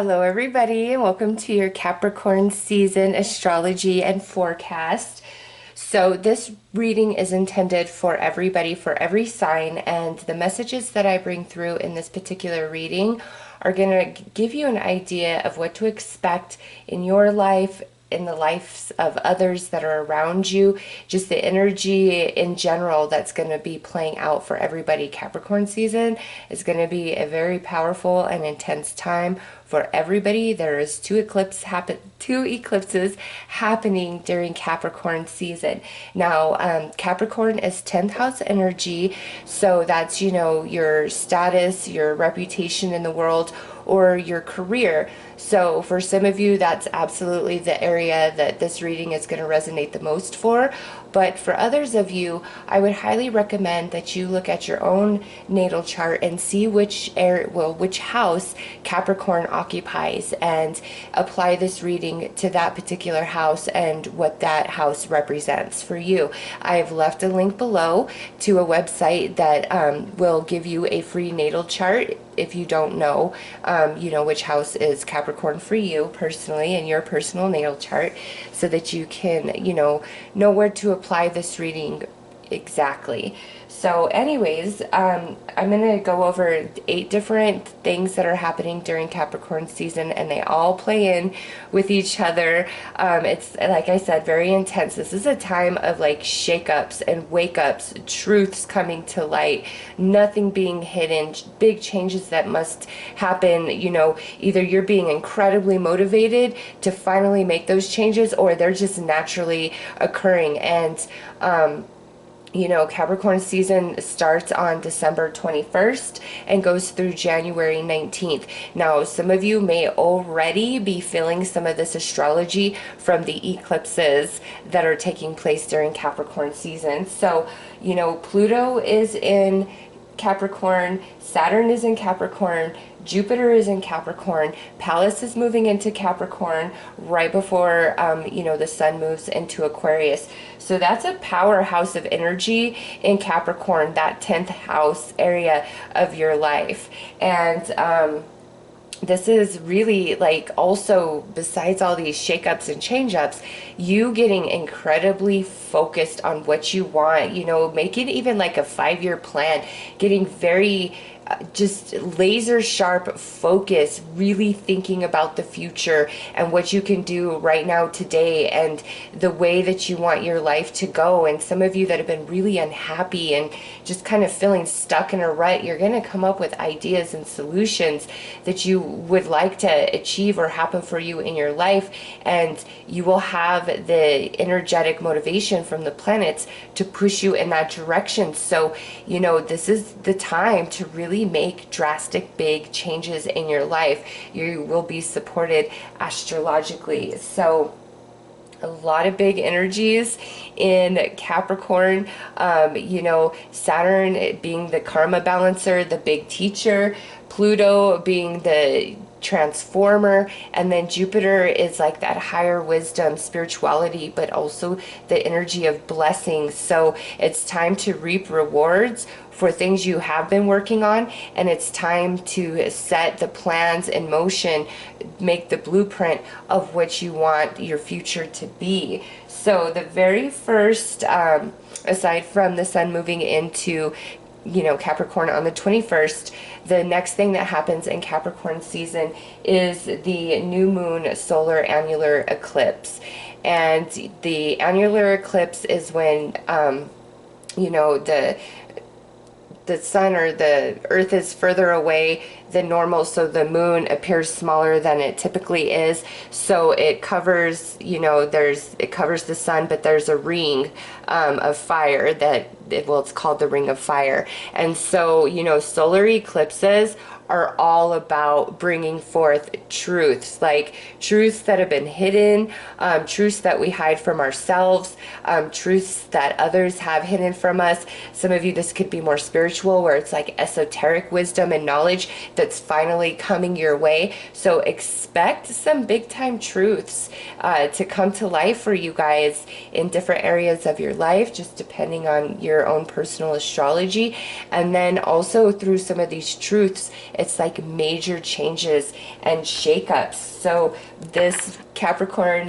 Hello, everybody, and welcome to your Capricorn season astrology and forecast. So, this reading is intended for everybody, for every sign, and the messages that I bring through in this particular reading are going to give you an idea of what to expect in your life, in the lives of others that are around you, just the energy in general that's going to be playing out for everybody. Capricorn season is going to be a very powerful and intense time for everybody. There is two eclipses happening during Capricorn season. Now, Capricorn is 10th house energy, so that's, your status, your reputation in the world, or your career. So for some of you, that's absolutely the area that this reading is going to resonate the most for. But for others of you, I would highly recommend that you look at your own natal chart and see which house Capricorn occupies, and apply this reading to that particular house and what that house represents for you. I've left a link below to a website that will give you a free natal chart if you don't know, which house is Capricorn for you personally in your personal natal chart, so that you can, know where to apply this reading exactly. So anyways, I'm going to go over 8 different things that are happening during Capricorn season, and they all play in with each other. It's, like I said, very intense. This is a time of like shakeups and wake-ups, truths coming to light, nothing being hidden, big changes that must happen. Either you're being incredibly motivated to finally make those changes, or they're just naturally occurring. And Capricorn season starts on December 21st and goes through January 19th. Now, some of you may already be feeling some of this astrology from the eclipses that are taking place during Capricorn season. So, Pluto is in Capricorn, Saturn is in Capricorn, Jupiter is in Capricorn, Pallas is moving into Capricorn right before, the sun moves into Aquarius. So that's a powerhouse of energy in Capricorn, that 10th house area of your life. And this is really like, also besides all these shakeups and change-ups, you getting incredibly focused on what you want, make it even like a 5-year plan, getting very just laser sharp focus, really thinking about the future and what you can do right now today and the way that you want your life to go. And some of you that have been really unhappy and just kind of feeling stuck in a rut, you're going to come up with ideas and solutions that you would like to achieve or happen for you in your life, and you will have the energetic motivation from the planets to push you in that direction. So this is the time to really make drastic big changes in your life. You will be supported astrologically. So a lot of big energies in Capricorn. Saturn being the karma balancer, the big teacher, Pluto being the transformer, and then Jupiter is like that higher wisdom, spirituality, but also the energy of blessings. So it's time to reap rewards for things you have been working on, and it's time to set the plans in motion, make the blueprint of what you want your future to be. So the very first, aside from the sun moving into Capricorn on the 21st, the next thing that happens in Capricorn season is the new moon solar annular eclipse. And the annular eclipse is when the sun or the earth is further away than normal, so the moon appears smaller than it typically is. So it covers, it covers the sun, but there's a ring of fire it's called the ring of fire. And so, solar eclipses are all about bringing forth truths, like truths that have been hidden, truths that we hide from ourselves, truths that others have hidden from us. Some of you, this could be more spiritual, where it's like esoteric wisdom and knowledge that's finally coming your way. So expect some big time truths to come to life for you guys in different areas of your life, just depending on your own personal astrology. And then also through some of these truths, It's like major changes and shakeups. So this Capricorn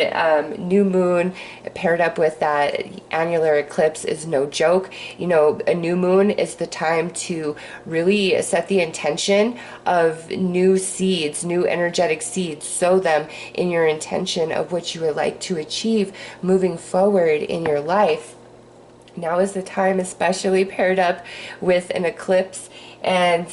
new moon paired up with that annular eclipse is no joke. You know, a new moon is the time to really set the intention of new seeds, new energetic seeds. Sow them in your intention of what you would like to achieve moving forward in your life. Now is the time, especially paired up with an eclipse. And,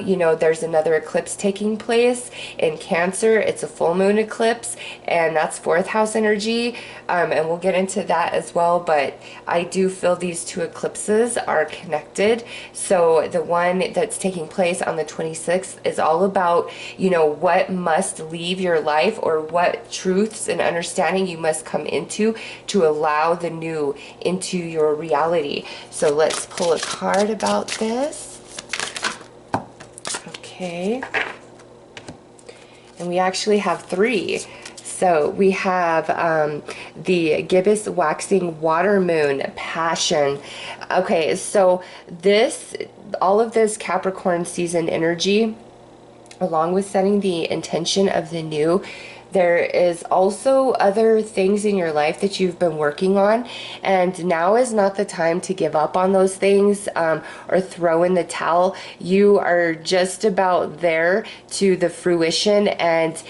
you know, there's another eclipse taking place in Cancer. It's a full moon eclipse, and that's fourth house energy. And we'll get into that as well. But I do feel these two eclipses are connected. So the one that's taking place on the 26th is all about, you know, what must leave your life, or what truths and understanding you must come into to allow the new into your reality. So let's pull a card about this. Okay, and we actually have three. So we have the gibbous waxing water moon passion. Okay, so this, all of this Capricorn season energy, along with setting the intention of the new, there is also other things in your life that you've been working on, and now is not the time to give up on those things or throw in the towel. You are just about there to the fruition, and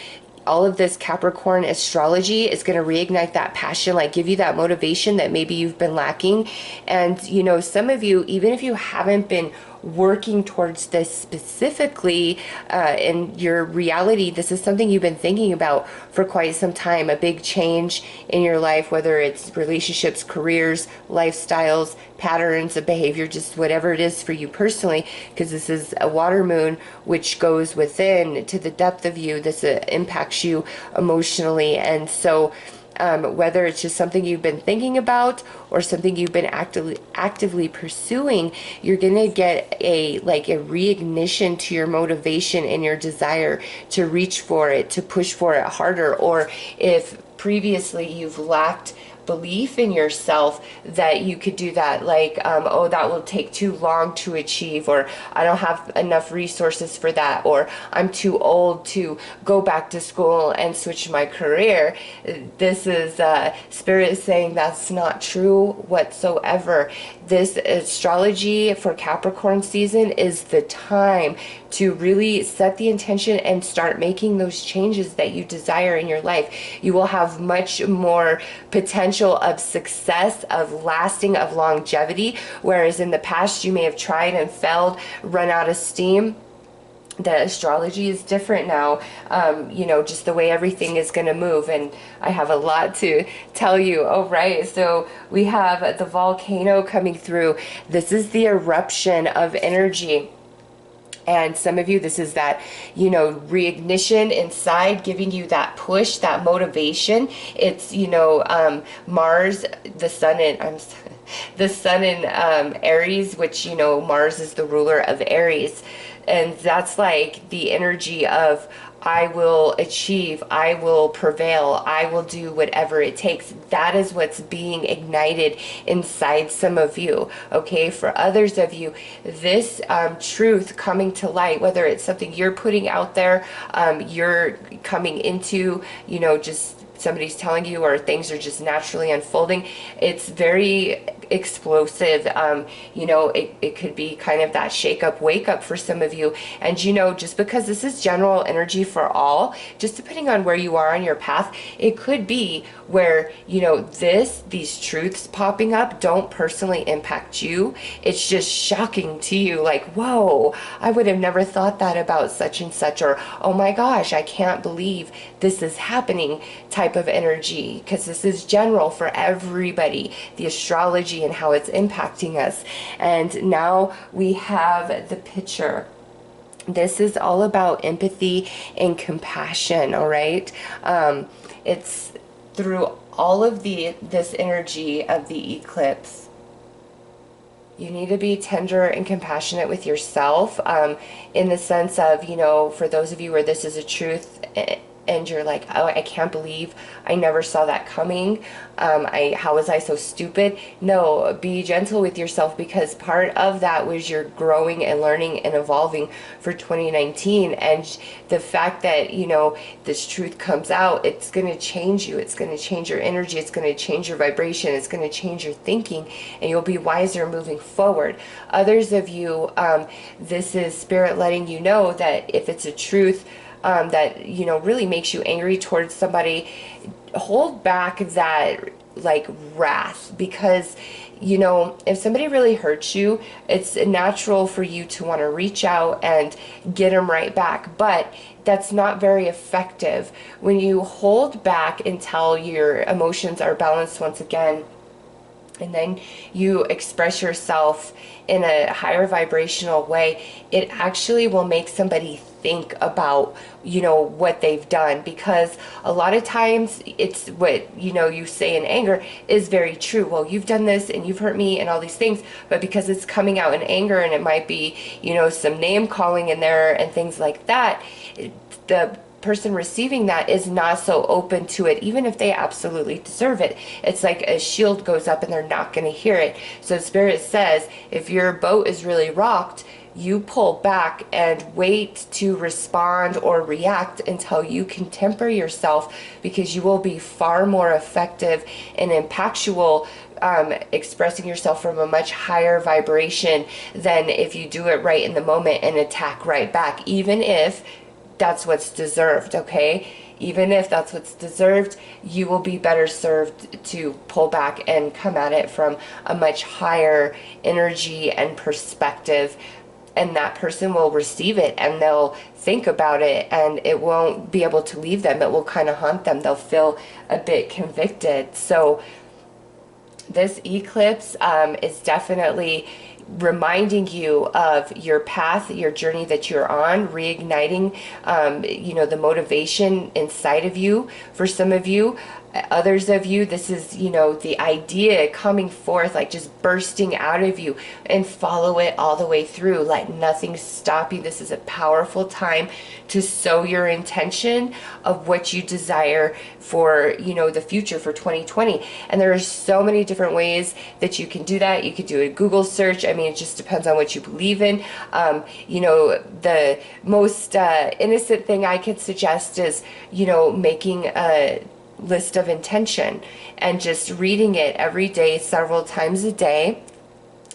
all of this Capricorn astrology is going to reignite that passion, like give you that motivation that maybe you've been lacking. And, you know, some of you, even if you haven't been working towards this specifically in your reality, this is something you've been thinking about for quite some time, a big change in your life, whether it's relationships, careers, lifestyles, patterns of behavior, just whatever it is for you personally, because this is a water moon, which goes within to the depth of you. This impacts you emotionally. And so whether it's just something you've been thinking about or something you've been actively pursuing, you're gonna get a reignition to your motivation and your desire to reach for it, to push for it harder. Or if previously you've lacked belief in yourself that you could do that, like oh, that will take too long to achieve, or I don't have enough resources for that, or I'm too old to go back to school and switch my career. This is Spirit saying that's not true whatsoever. This astrology for Capricorn season is the time to really set the intention and start making those changes that you desire in your life. You will have much more potential of success, of lasting, of longevity, whereas in the past you may have tried and failed, run out of steam. The astrology is different now, you know, just the way everything is going to move. And I have a lot to tell you. Oh, right. So we have the volcano coming through. This is the eruption of energy. And some of you, this is that, you know, reignition inside, giving you that push, that motivation. It's, you know, Mars, the sun in Aries, which, you know, Mars is the ruler of Aries. And that's like the energy of, I will achieve, I will prevail, I will do whatever it takes. That is what's being ignited inside some of you, okay? For others of you, this truth coming to light, whether it's something you're putting out there, you're coming into, you know, just somebody's telling you, or things are just naturally unfolding. It's very explosive. You know, it could be kind of that shake up, wake up for some of you. And, you know, just because this is general energy for all, just depending on where you are on your path, it could be where, you know, these truths popping up don't personally impact you. It's just shocking to you, like, whoa, I would have never thought that about such and such, or, oh my gosh, I can't believe this is happening type of energy, because this is general for everybody, the astrology and how it's impacting us. And now we have the picture. This is all about empathy and compassion, all right? It's through all of this energy of the eclipse. You need to be tender and compassionate with yourself, in the sense of, you know, for those of you where this is a truth and you're like, oh, I can't believe I never saw that coming. How was I so stupid? No, be gentle with yourself, because part of that was your growing and learning and evolving for 2019. And the fact that, you know, this truth comes out, it's going to change you. It's going to change your energy. It's going to change your vibration. It's going to change your thinking, and you'll be wiser moving forward. Others of you, this is Spirit letting you know that if it's a truth that, you know, really makes you angry towards somebody, hold back that like wrath, because, you know, if somebody really hurts you, it's natural for you to want to reach out and get them right back. But that's not very effective. When you hold back until your emotions are balanced once again, and then you express yourself in a higher vibrational way, it actually will make somebody think about, you know, what they've done. Because a lot of times it's what, you know, you say in anger is very true. Well, you've done this and you've hurt me and all these things, but because it's coming out in anger, and it might be, you know, some name calling in there and things like that, the person receiving that is not so open to it, even if they absolutely deserve it. It's like a shield goes up and they're not going to hear it. So Spirit says, if your boat is really rocked, you pull back and wait to respond or react until you can temper yourself, because you will be far more effective and impactful expressing yourself from a much higher vibration than if you do it right in the moment and attack right back, even if that's what's deserved. Okay, even if that's what's deserved, you will be better served to pull back and come at it from a much higher energy and perspective, and that person will receive it and they'll think about it, and it won't be able to leave them. It will kind of haunt them. They'll feel a bit convicted. So this eclipse is definitely reminding you of your path, your journey that you're on, reigniting, you know, the motivation inside of you. For some of you, others of you, this is, you know, the idea coming forth, like just bursting out of you, and follow it all the way through. Let nothing stop you. This is a powerful time to sow your intention of what you desire for, you know, the future for 2020. And there are so many different ways that you can do that. You could do a Google search. I mean, it just depends on what you believe in. You know, the most innocent thing I could suggest is, you know, making a list of intention and just reading it every day, several times a day,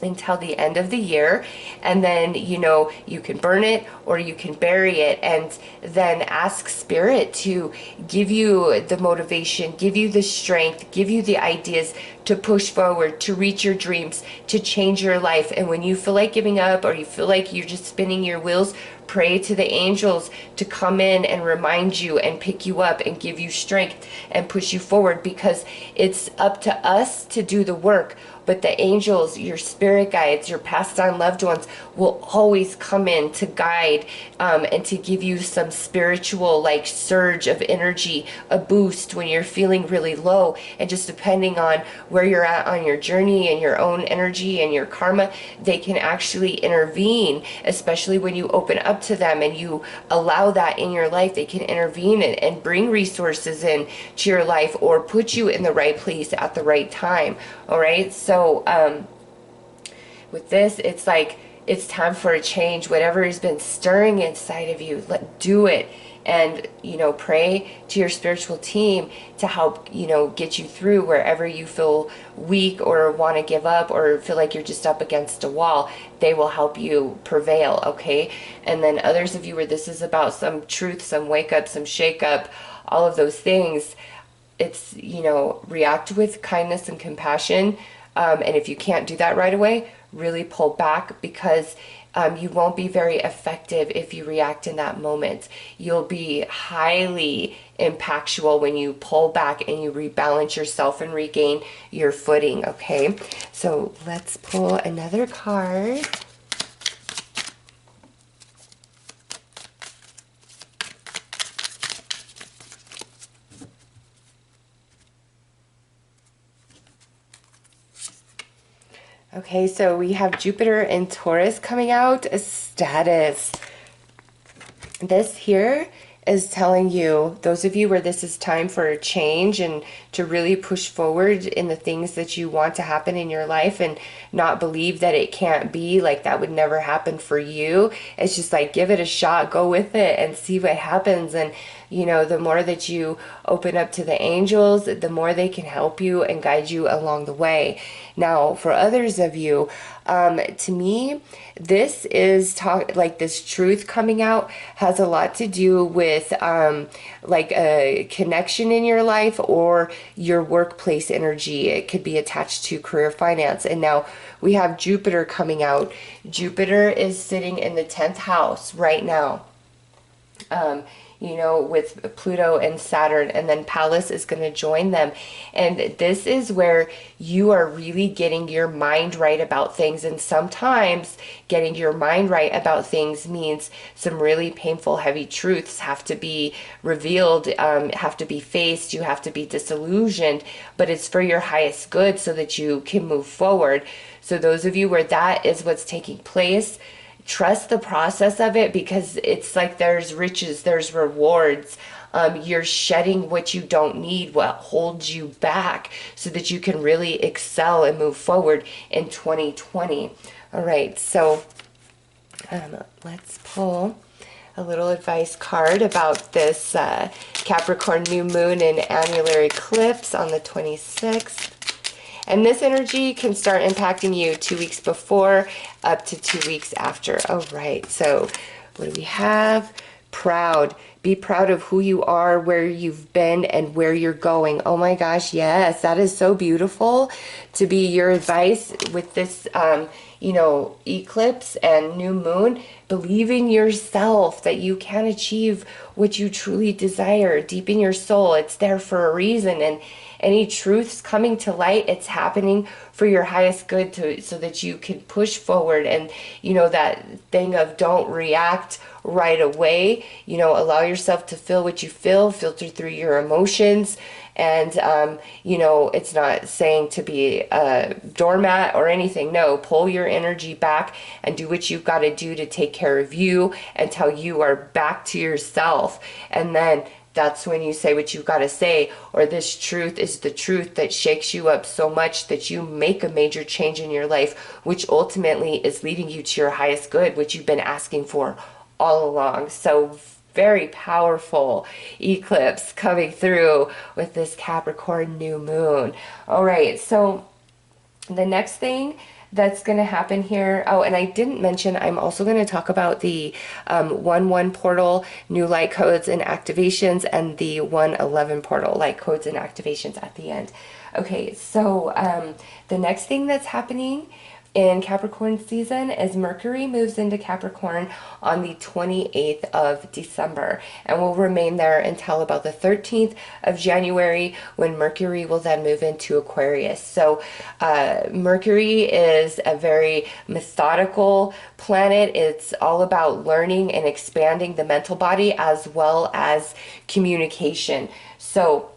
until the end of the year. And then, you know, you can burn it or you can bury it, and then ask Spirit to give you the motivation, give you the strength, give you the ideas to push forward, to reach your dreams, to change your life. And when you feel like giving up, or you feel like you're just spinning your wheels, pray to the angels to come in and remind you and pick you up and give you strength and push you forward, because it's up to us to do the work. But the angels, your spirit guides, your passed on loved ones will always come in to guide and to give you some spiritual like surge of energy, a boost when you're feeling really low. And just depending on where you're at on your journey and your own energy and your karma, they can actually intervene, especially when you open up to them and you allow that in your life. They can intervene and bring resources in to your life, or put you in the right place at the right time. All right, so with this, it's like it's time for a change. Whatever has been stirring inside of you, do it. And, you know, pray to your spiritual team to help, you know, get you through wherever you feel weak or want to give up or feel like you're just up against a wall. They will help you prevail, okay? And then others of you where this is about some truth, some wake up, some shake up, all of those things, it's, you know, react with kindness and compassion. And if you can't do that right away, really pull back, because you won't be very effective if you react in that moment. You'll be highly impactful when you pull back and you rebalance yourself and regain your footing, okay? So let's pull another card. Okay, so we have Jupiter and Taurus coming out as status. This here is telling you, those of you where this is time for a change and to really push forward in the things that you want to happen in your life and not believe that it can't be, like that would never happen for you. It's just like, give it a shot, go with it and see what happens. And you know, the more that you open up to the angels, the more they can help you and guide you along the way. Now, for others of you, to me, this is like this truth coming out has a lot to do with like a connection in your life or your workplace energy. It could be attached to career, finance. And now we have Jupiter coming out. Jupiter is sitting in the 10th house right now. You know, with Pluto and Saturn, and then Pallas is going to join them. And this is where you are really getting your mind right about things. And sometimes getting your mind right about things means some really painful, heavy truths have to be revealed, have to be faced, you have to be disillusioned, but it's for your highest good so that you can move forward. So those of you where that is what's taking place, trust the process of it, because it's like there's riches, there's rewards. You're shedding what you don't need, what holds you back, so that you can really excel and move forward in 2020. All right, so let's pull a little advice card about this Capricorn new moon and annular eclipse on the 26th. And this energy can start impacting you 2 weeks before, up to 2 weeks after. All right, so what do we have? Proud. Be proud of who you are, where you've been, and where you're going. Oh my gosh, yes, that is so beautiful to be your advice with this, you know, eclipse and new moon. Believe in yourself that you can achieve what you truly desire deep in your soul. It's there for a reason, and any truths coming to light, it's happening for your highest good, so that you can push forward. And you know, that thing of don't react right away, you know, allow yourself to feel what you feel, filter through your emotions. And you know, it's not saying to be a doormat or anything. No, pull your energy back and do what you've got to do to take care of you until you are back to yourself. And then that's when you say what you've got to say, or this truth is the truth that shakes you up so much that you make a major change in your life, which ultimately is leading you to your highest good, which you've been asking for all along. So very powerful eclipse coming through with this Capricorn new moon. All right, so the next thing that's going to happen here. Oh, and I didn't mention, I'm also going to talk about the 1-1 portal, new light codes and activations, and the 1-11 portal, light codes and activations at the end. Okay, so the next thing that's happening in Capricorn season is Mercury moves into Capricorn on the 28th of December and will remain there until about the 13th of January, when Mercury will then move into Aquarius. So Mercury is a very methodical planet. It's all about learning and expanding the mental body as well as communication. So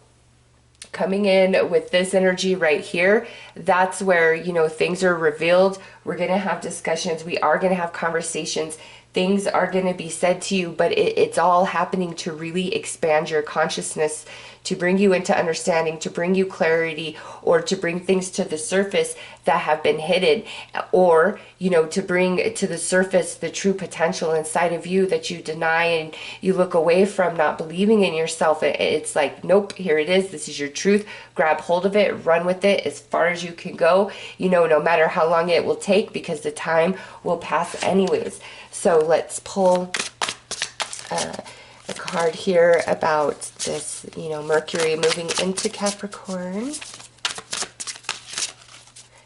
coming in with this energy right here, that's where, you know, things are revealed. We're going to have discussions. We are going to have conversations. Things are going to be said to you, but it's all happening to really expand your consciousness, to bring you into understanding, to bring you clarity, or to bring things to the surface that have been hidden, or, you know, to bring to the surface the true potential inside of you that you deny and you look away from, not believing in yourself. It's like, nope, here it is. This is your truth. Grab hold of it, run with it as far as you can go, you know, no matter how long it will take, because the time will pass anyways. So let's pull a card here about this, you know, Mercury moving into Capricorn.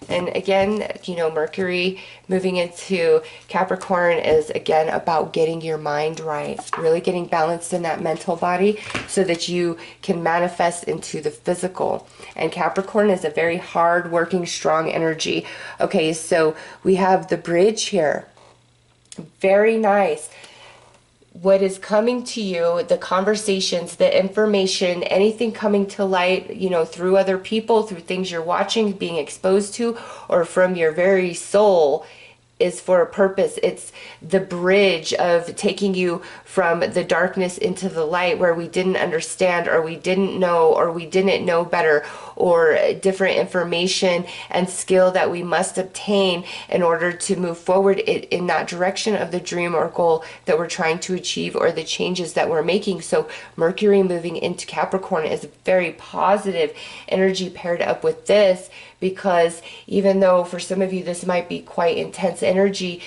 And again, you know, Mercury moving into Capricorn is again about getting your mind right, really getting balanced in that mental body so that you can manifest into the physical. And Capricorn is a very hard working, strong energy. Okay, so we have the bridge here. Very nice. What is coming to you, the conversations, the information, anything coming to light, you know, through other people, through things you're watching, being exposed to, or from your very soul, is for a purpose. It's the bridge of taking you from the darkness into the light, where we didn't understand, or we didn't know, or we didn't know better, or different information and skill that we must obtain in order to move forward in that direction of the dream or goal that we're trying to achieve, or the changes that we're making. So Mercury moving into Capricorn is a very positive energy paired up with this, because even though for some of you this might be quite intense energy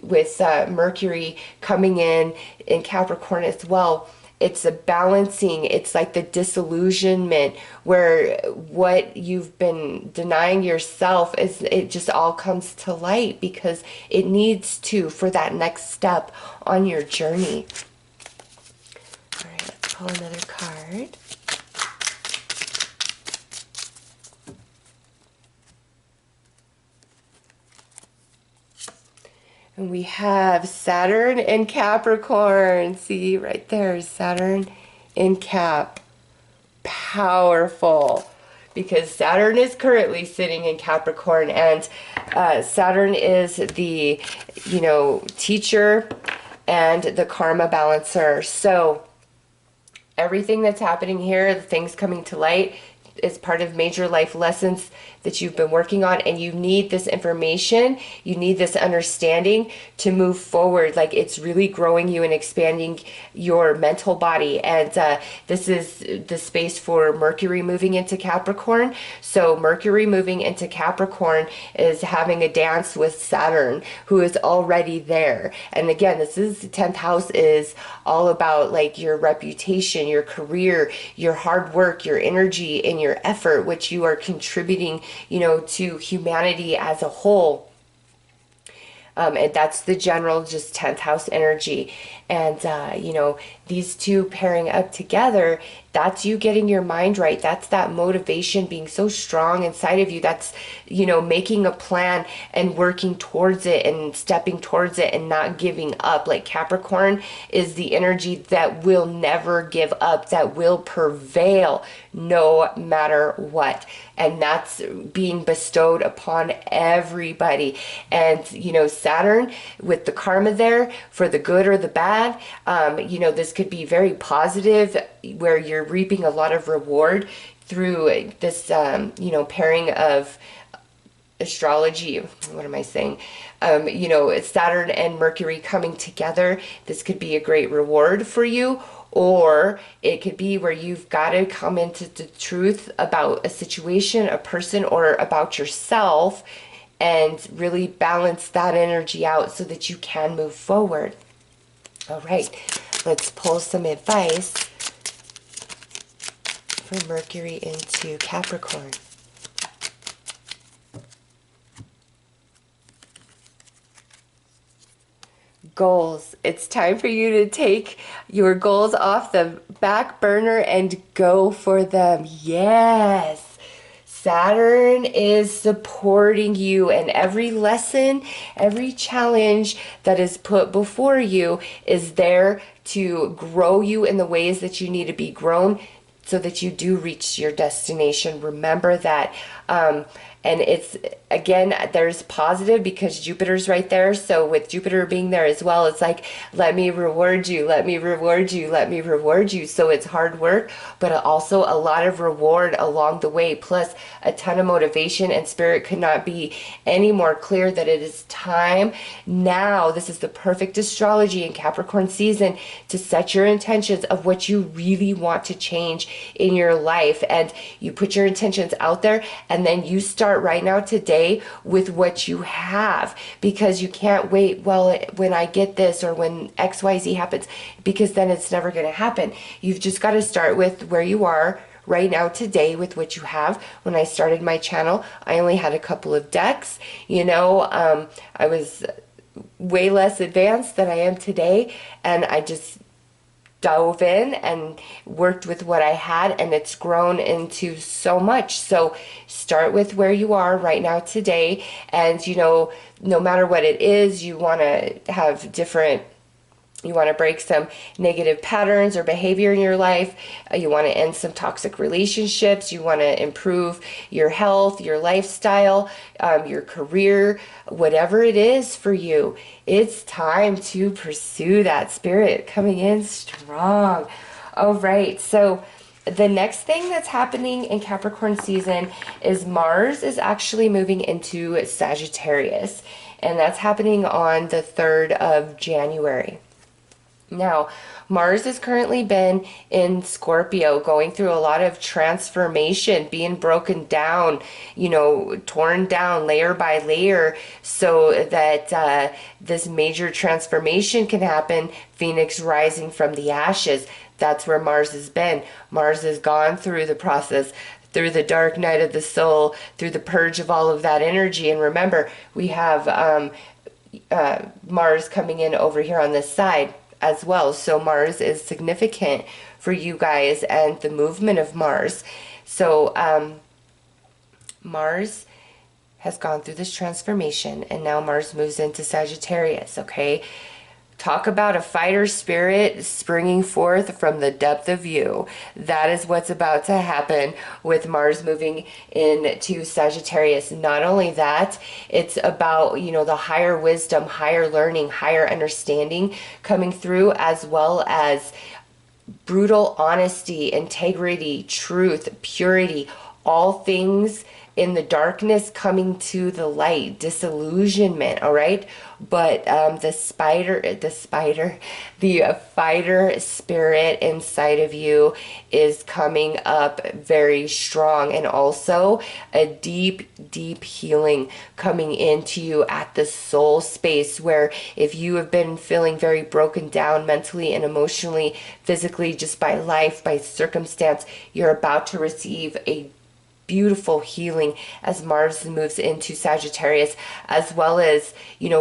with Mercury coming in Capricorn as well, it's a balancing. It's like the disillusionment, where what you've been denying yourself is, it just all comes to light, because it needs to, for that next step on your journey. All right, let's pull another card. And we have Saturn in Capricorn. See, right there, Saturn in Cap. Powerful. Because Saturn is currently sitting in Capricorn. And Saturn is the, teacher and the karma balancer. So everything that's happening here, the things coming to light, is part of major life lessons that you've been working on, and you need this information, you need this understanding to move forward. Like, it's really growing you and expanding your mental body. And this is the space for Mercury moving into Capricorn. So Mercury moving into Capricorn is having a dance with Saturn, who is already there. And again, this is the 10th house, is all about like your reputation, your career, your hard work, your energy, and your effort, which you are contributing, to humanity as a whole. And that's the general, just 10th house energy. And, these two pairing up together, that's you getting your mind right. That's that motivation being so strong inside of you. That's, making a plan and working towards it and stepping towards it and not giving up. Like, Capricorn is the energy that will never give up, that will prevail no matter what. And that's being bestowed upon everybody. And, Saturn with the karma there, for the good or the bad, this could be very positive, where you're reaping a lot of reward through this, pairing of astrology. What am I saying? Saturn and Mercury coming together. This could be a great reward for you. Or it could be where you've got to come into the truth about a situation, a person, or about yourself, and really balance that energy out so that you can move forward. All right, let's pull some advice for Mercury into Capricorn. Goals. It's time for you to take your goals off the back burner and go for them. Yes. Saturn is supporting you, and every lesson, every challenge that is put before you is there to grow you in the ways that you need to be grown so that you do reach your destination. Remember that. And it's, again, there's positive because Jupiter's right there. So with Jupiter being there as well, it's like, let me reward you, let me reward you, let me reward you. So it's hard work, but also a lot of reward along the way, plus a ton of motivation. And Spirit could not be any more clear that it is time now. This is the perfect astrology in Capricorn season to set your intentions of what you really want to change in your life. And you put your intentions out there, and then you start right now today with what you have, because you can't wait, well, when I get this or when XYZ happens, because then it's never going to happen. You've just got to start with where you are right now today with what you have. When I started my channel, I only had a couple of decks. I was way less advanced than I am today, and I just dove in and worked with what I had, and it's grown into so much. So start with where you are right now today, and no matter what it is, you want to have different You want to break some negative patterns or behavior in your life. You want to end some toxic relationships. You want to improve your health, your lifestyle, your career, whatever it is for you. It's time to pursue that, Spirit coming in strong. All right, so the next thing that's happening in Capricorn season is Mars is actually moving into Sagittarius, and that's happening on the 3rd of January. Now, Mars has currently been in Scorpio, going through a lot of transformation, being broken down, torn down layer by layer so that this major transformation can happen, Phoenix rising from the ashes. That's where Mars has been. Mars has gone through the process, through the dark night of the soul, through the purge of all of that energy. And remember, we have Mars coming in over here on this side as well. So Mars is significant for you guys and the movement of Mars. So Mars has gone through this transformation, and now Mars moves into Sagittarius, okay? Talk about a fighter spirit springing forth from the depth of you. That is what's about to happen with Mars moving into Sagittarius. Not only that, it's about, the higher wisdom, higher learning, higher understanding coming through, as well as brutal honesty, integrity, truth, purity, all things in the darkness coming to the light, disillusionment, all right? But the fighter spirit inside of you is coming up very strong, and also a deep healing coming into you at the soul space, where if you have been feeling very broken down mentally and emotionally, physically, just by life, by circumstance, you're about to receive a beautiful healing as Mars moves into Sagittarius, as well as,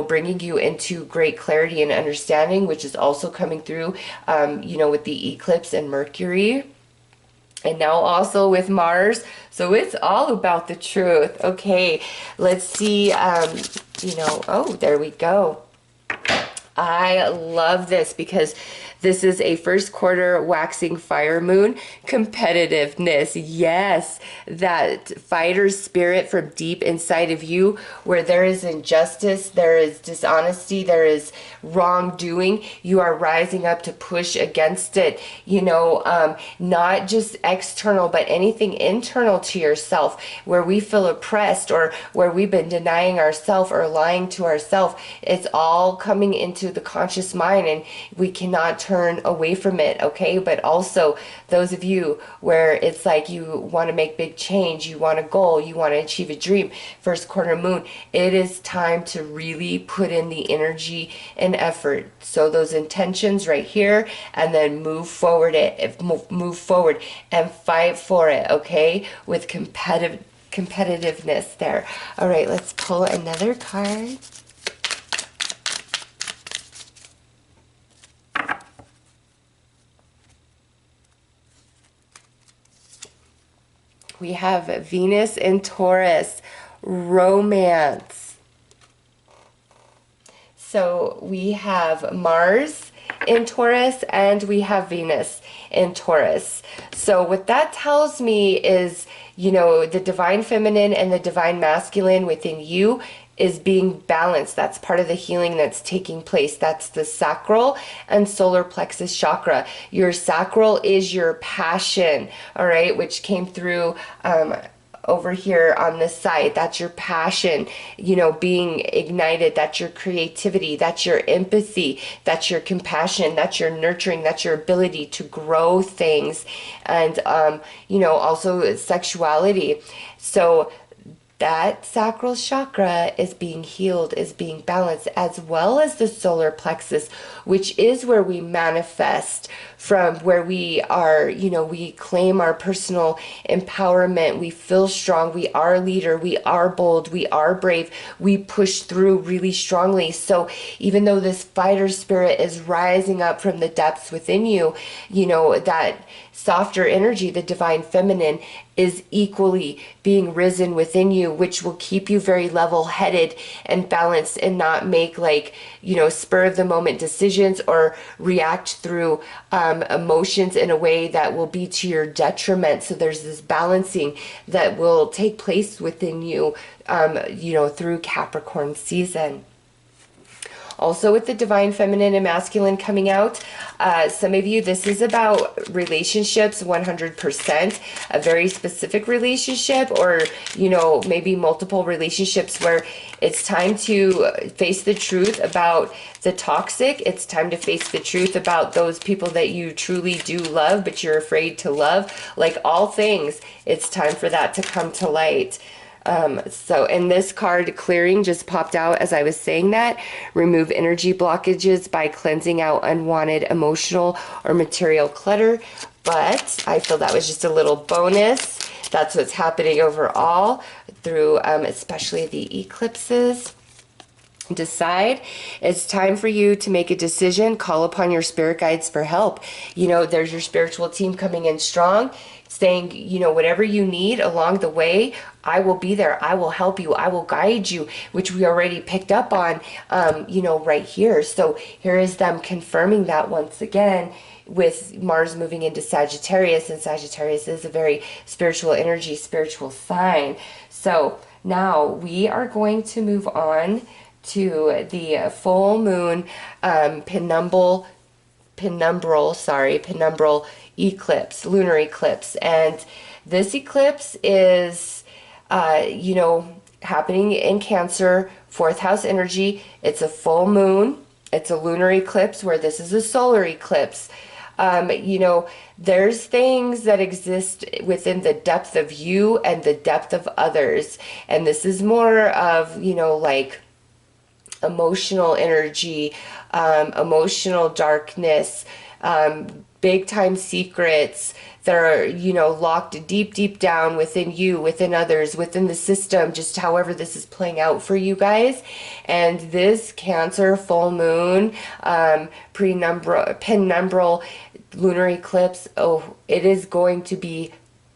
bringing you into great clarity and understanding, which is also coming through, with the eclipse and Mercury. And now also with Mars. So it's all about the truth. Okay, let's see, oh, there we go. I love this because this is a first quarter waxing fire moon. Competitiveness. Yes, that fighter spirit from deep inside of you, where there is injustice, there is dishonesty, there is wrongdoing. You are rising up to push against it. Not just external, but anything internal to yourself, where we feel oppressed or where we've been denying ourselves or lying to ourselves. It's all coming into the conscious mind, and we cannot turn away from it, okay? But also those of you where it's like you want to make big change, you want a goal, you want to achieve a dream, first quarter moon, it is time to really put in the energy and effort. So those intentions right here, and then move forward and fight for it, okay? With competitiveness there. All right, let's pull another card. We have Venus in Taurus, romance. So we have Mars in Taurus and we have Venus in Taurus. So what that tells me is, the divine feminine and the divine masculine within you is being balanced. That's part of the healing that's taking place. That's the sacral and solar plexus chakra. Your sacral is your passion, all right, which came through over here on this side. That's your passion, being ignited. That's your creativity. That's your empathy. That's your compassion. That's your nurturing. That's your ability to grow things. And, also sexuality. So that sacral chakra is being healed, is being balanced, as well as the solar plexus, which is where we manifest from, where we are, we claim our personal empowerment. We feel strong. We are a leader. We are bold. We are brave. We push through really strongly. So even though this fighter spirit is rising up from the depths within you, that softer energy, the divine feminine, is equally being risen within you, which will keep you very level-headed and balanced and not make, like, you know, spur of the moment decisions or react through emotions in a way that will be to your detriment. So there's this balancing that will take place within you, you know, through Capricorn season. Also, with the divine feminine and masculine coming out, some of you, this is about relationships 100%, a very specific relationship, or, you know, maybe multiple relationships where it's time to face the truth about the toxic. It's time to face the truth about those people that you truly do love, but you're afraid to love. Like all things, it's time for that to come to light. And this card, clearing, just popped out as I was saying that. Remove energy blockages by cleansing out unwanted emotional or material clutter. But I feel that was just a little bonus. That's what's happening overall through especially the eclipses. Decide. It's time for you to make a decision. Call upon your spirit guides for help. You know, there's your spiritual team coming in strong, saying, you know, whatever you need along the way, I will be there. I will help you. I will guide you, which we already picked up on, you know, right here. So here is them confirming that once again with Mars moving into Sagittarius, and Sagittarius is a very spiritual energy, spiritual sign. So now we are going to move on to the full moon penumbral eclipse, lunar eclipse. And this eclipse is, you know, happening in Cancer, 4th house energy. It's a full moon. It's a lunar eclipse where this is a solar eclipse. You know, there's things that exist within the depth of you and the depth of others. And this is more of, you know, like emotional energy, emotional darkness, big time secrets that are, you know, locked deep, deep down within you, within others, within the system, just however this is playing out for you guys. And this Cancer full moon, penumbral lunar eclipse, oh, it is going to be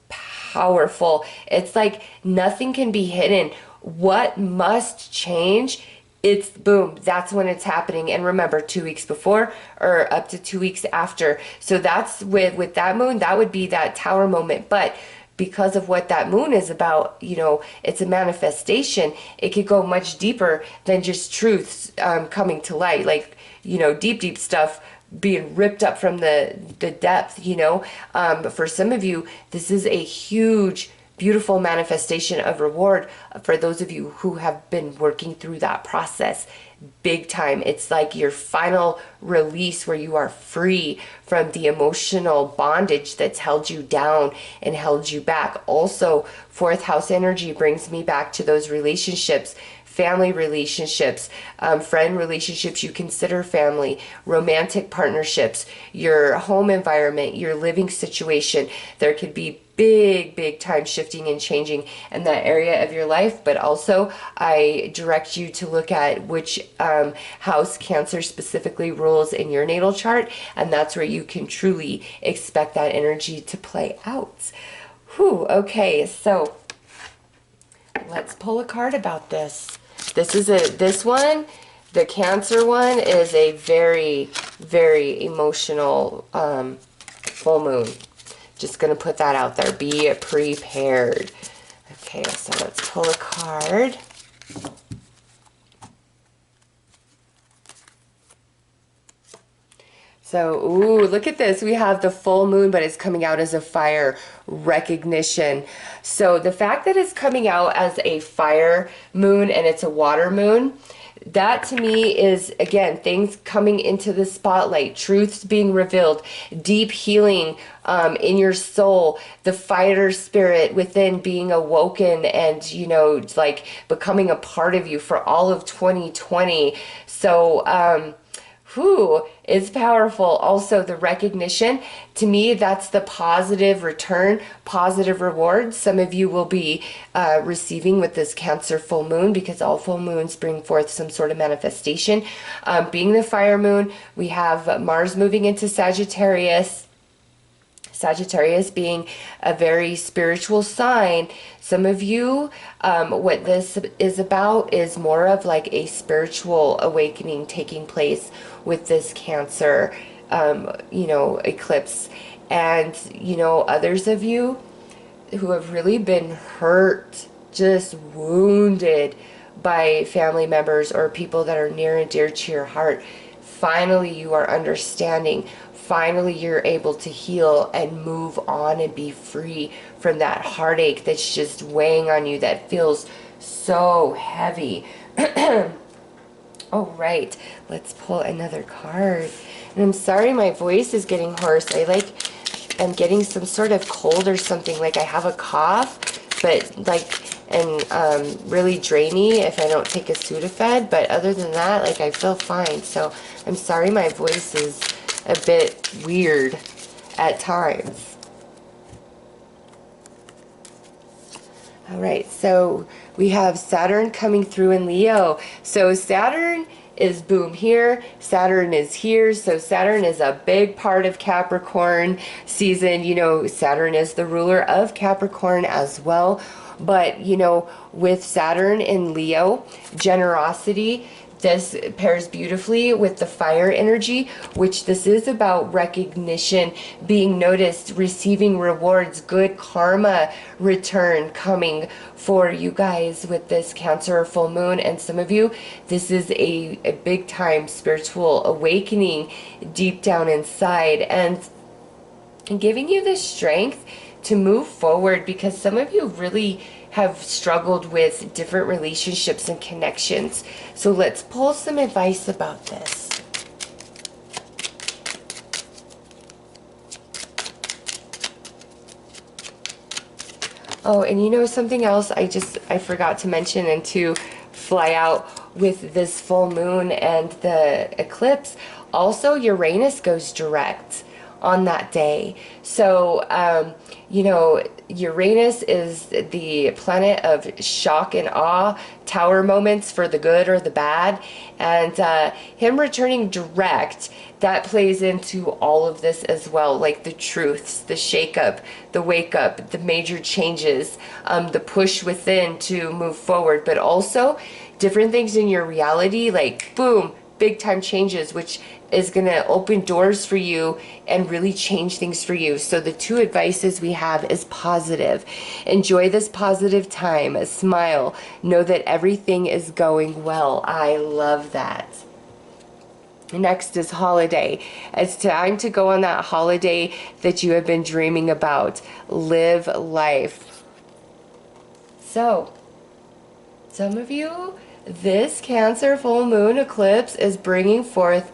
powerful. It's like nothing can be hidden. What must change? It's boom, that's when it's happening. And remember, 2 weeks before or up to 2 weeks after. So that's with that moon, that would be that tower moment. But because of what that moon is about, you know, it's a manifestation. It could go much deeper than just truths coming to light, like, you know, deep, deep stuff being ripped up from the depth, you know. But for some of you, this is a huge, beautiful manifestation of reward for those of you who have been working through that process big time. It's like your final release where you are free from the emotional bondage that's held you down and held you back. Also, 4th house energy brings me back to those relationships, family relationships, friend relationships you consider family, romantic partnerships, your home environment, your living situation. There could be big time shifting and changing in that area of your life. But also I direct you to look at which house Cancer specifically rules in your natal chart, and that's where you can truly expect that energy to play out. Whew, okay, so let's pull a card about this. This one, the Cancer one, is a very emotional full moon. Just going to put that out there. Be prepared. Okay, so let's pull a card. So, ooh, look at this. We have the full moon, but it's coming out as a fire, recognition. So the fact that it's coming out as a fire moon and it's a water moon, that to me is, again, things coming into the spotlight, truths being revealed, deep healing in your soul, the fighter spirit within being awoken and, you know, like becoming a part of you for all of 2020. So, it's powerful. Also, the recognition, to me, that's the positive return, positive reward some of you will be receiving with this Cancer full moon, because all full moons bring forth some sort of manifestation. Being the fire moon, we have Mars moving into Sagittarius. Sagittarius being a very spiritual sign. Some of you, what this is about is more of like a spiritual awakening taking place with this Cancer, eclipse. And, others of you who have really been hurt, just wounded by family members or people that are near and dear to your heart. Finally, you are understanding. Finally, you're able to heal and move on and be free from that heartache that's just weighing on you, that feels so heavy. All right, let's pull another card. And I'm sorry my voice is getting hoarse. I'm getting some sort of cold or something, like I have a cough, but really drainy if I don't take a Sudafed. But other than that, I feel fine. So I'm sorry my voice is a bit weird at times. All right, so we have Saturn coming through in Leo. So Saturn is boom here, Saturn is here. So Saturn is a big part of Capricorn season. Saturn is the ruler of Capricorn as well. But, with Saturn in Leo, generosity, this pairs beautifully with the fire energy, which this is about recognition, being noticed, receiving rewards, good karma return coming for you guys with this Cancer full moon. And some of you, this is a big time spiritual awakening deep down inside, and giving you the strength to move forward, because some of you really have struggled with different relationships and connections. So let's pull some advice about this. Oh, and something else I forgot to mention and to fly out with this full moon and the eclipse. Also, Uranus goes direct on that day. So, Uranus is the planet of shock and awe, tower moments for the good or the bad. And him returning direct, that plays into all of this as well, like the truths, the shake-up, the wake-up, the major changes, the push within to move forward, but also different things in your reality, like boom, big time changes, which is going to open doors for you and really change things for you. So the two advices we have is positive. Enjoy this positive time, smile, know that everything is going well. I love that. Next is holiday. It's time to go on that holiday that you have been dreaming about. Live life. So, some of you, this Cancer full moon eclipse is bringing forth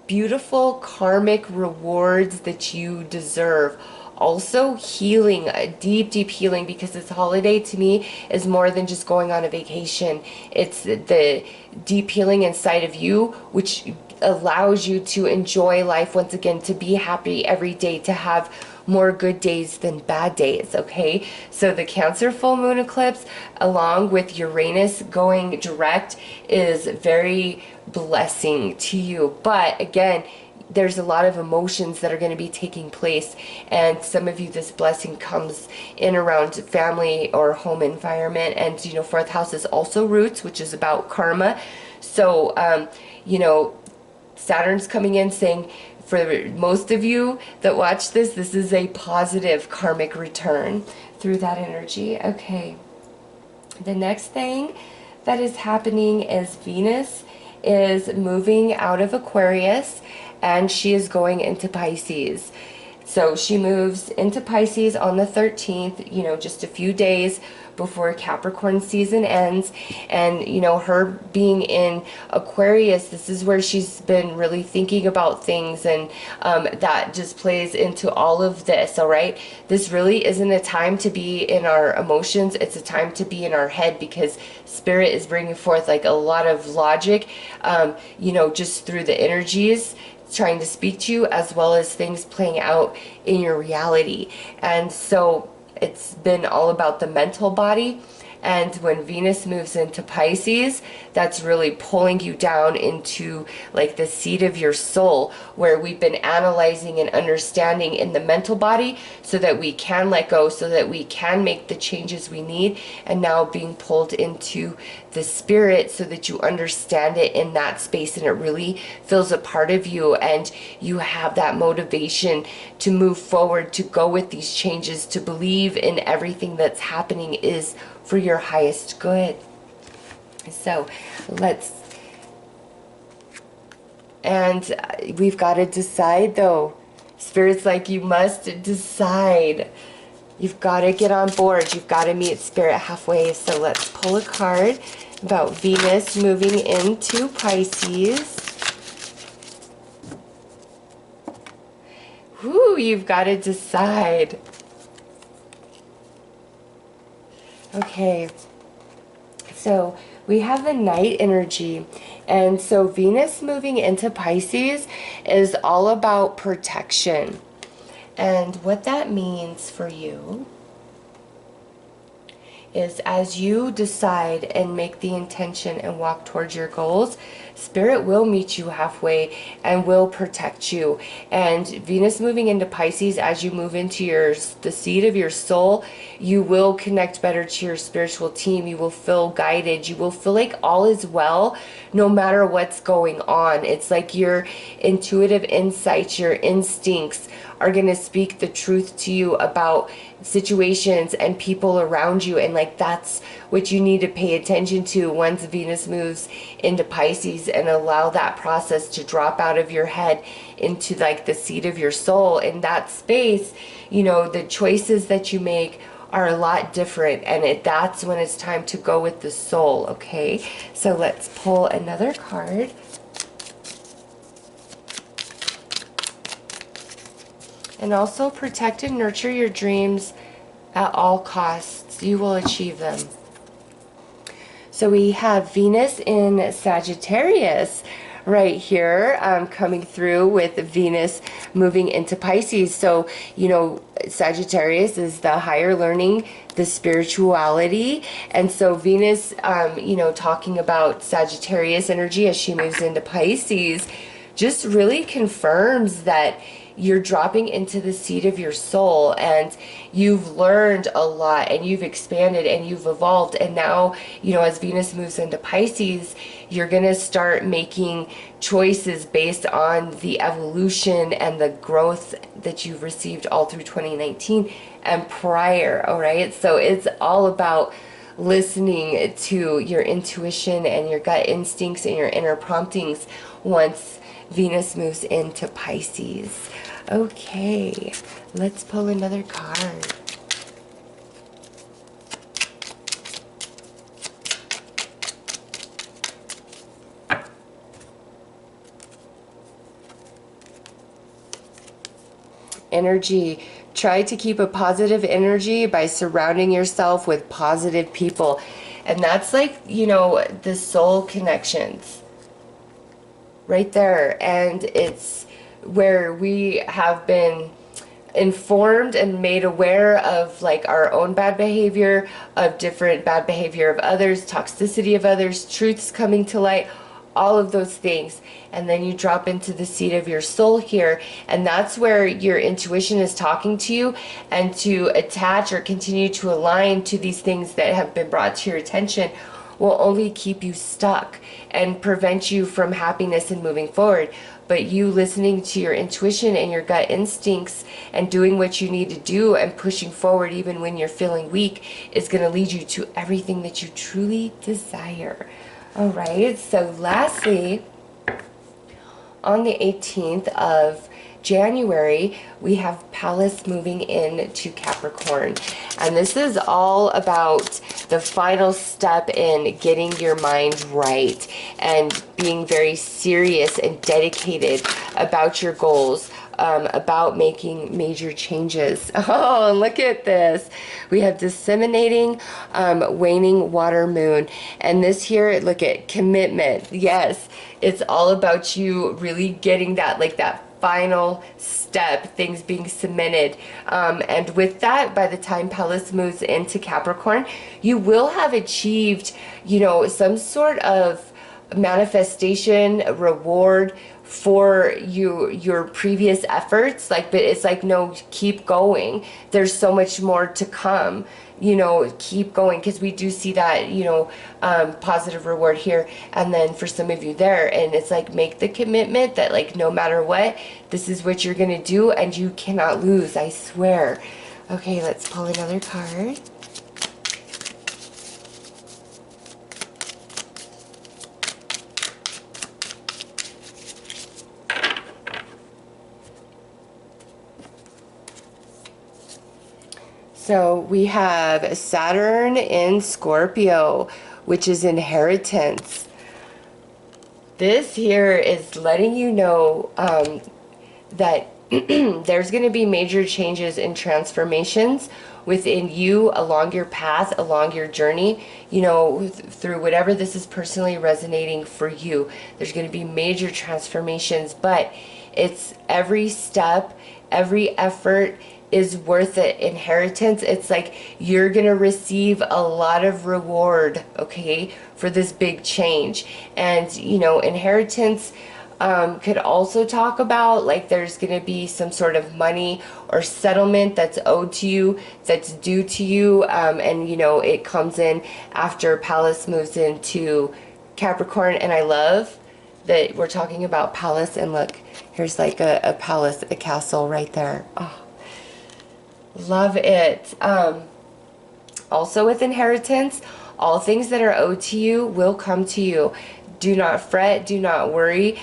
beautiful karmic rewards that you deserve. Also healing, a deep healing, because this holiday to me is more than just going on a vacation. It's the deep healing inside of you, which allows you to enjoy life once again, to be happy every day, to have more good days than bad days. Okay, so the Cancer full moon eclipse along with Uranus going direct is very blessing to you. But again, there's a lot of emotions that are going to be taking place, and some of you, this blessing comes in around family or home environment. And fourth house is also roots, which is about karma. So Saturn's coming in saying, for most of you that watch this, this is a positive karmic return through that energy. Okay, the next thing that is happening is Venus is moving out of Aquarius and she is going into Pisces. So she moves into Pisces on the 13th, just a few days before Capricorn season ends. And her being in Aquarius, this is where she's been really thinking about things, and that just plays into all of this. All right, this really isn't a time to be in our emotions, it's a time to be in our head, because spirit is bringing forth like a lot of logic, just through the energies trying to speak to you, as well as things playing out in your reality. And so it's been all about the mental body And when Venus moves into Pisces, that's really pulling you down into like the seat of your soul, where we've been analyzing and understanding in the mental body so that we can let go, so that we can make the changes we need, and now being pulled into the spirit so that you understand it in that space and it really feels a part of you, and you have that motivation to move forward, to go with these changes, to believe in everything that's happening is for your highest good. So and we've got to decide though. Spirit's like, you must decide. You've got to get on board. You've got to meet Spirit halfway. So let's pull a card about Venus moving into Pisces. Whoo, you've got to decide. Okay, so we have the night energy, and so Venus moving into Pisces is all about protection. And what that means for you is, as you decide and make the intention and walk towards your goals, Spirit will meet you halfway and will protect you. And Venus moving into Pisces, as you move into the seat of your soul, you will connect better to your spiritual team. You will feel guided. You will feel like all is well no matter what's going on. It's like your intuitive insights, your instincts are going to speak the truth to you about situations and people around you, and like that's what you need to pay attention to once Venus moves into Pisces, and allow that process to drop out of your head into like the seat of your soul. In that space, you know, the choices that you make are a lot different, and that's when it's time to go with the soul. Okay, so let's pull another card. And also protect and nurture your dreams at all costs. You will achieve them. So we have Venus in Sagittarius right here, coming through with Venus moving into Pisces. So, you know, Sagittarius is the higher learning, the spirituality. And so Venus, you know, talking about Sagittarius energy as she moves into Pisces, just really confirms that you're dropping into the seat of your soul, and you've learned a lot, and you've expanded, and you've evolved. And now, you know, as Venus moves into Pisces, you're going to start making choices based on the evolution and the growth that you've received all through 2019 and prior. All right. So it's all about listening to your intuition and your gut instincts and your inner promptings once Venus moves into Pisces. Okay, let's pull another card. Energy. Try to keep a positive energy by surrounding yourself with positive people. And that's like, you know, the soul connections right there. And it's where we have been informed and made aware of like our own bad behavior, of different bad behavior of others, toxicity of others, truths coming to light, all of those things. And then you drop into the seat of your soul here, and that's where your intuition is talking to you, and to attach or continue to align to these things that have been brought to your attention will only keep you stuck and prevent you from happiness and moving forward. But you listening to your intuition and your gut instincts and doing what you need to do and pushing forward even when you're feeling weak is going to lead you to everything that you truly desire. All right, so lastly, on the 18th of January, we have Pallas moving into Capricorn. And this is all about the final step in getting your mind right and being very serious and dedicated about your goals, about making major changes. Oh, look at this. We have disseminating, waning water moon. And this here, look at commitment. Yes, it's all about you really getting that, like that final step, things being cemented. And with that, by the time Pallas moves into Capricorn, you will have achieved, you know, some sort of manifestation, reward for your previous efforts. Like, but it's like, no, keep going, there's so much more to come, you know, keep going, because we do see that, you know, positive reward here. And then for some of you there, and it's like, make the commitment that, like, no matter what, this is what you're gonna do and you cannot lose, I swear. Okay, let's pull another card. So we have Saturn in Scorpio, which is inheritance. This here is letting you know that there's going to be major changes and transformations within you, along your path, along your journey, you know, through whatever this is personally resonating for you. There's going to be major transformations, but it's every step, every effort is worth it. Inheritance, it's like you're gonna receive a lot of reward, okay, for this big change. And you know, inheritance could also talk about, like, there's gonna be some sort of money or settlement that's owed to you, that's due to you, and you know, it comes in after Pallas moves into Capricorn. And I love that we're talking about Pallas, and look, here's like a palace, a castle right there. Oh, love it. Also with inheritance, all things that are owed to you will come to you. Do not fret, do not worry.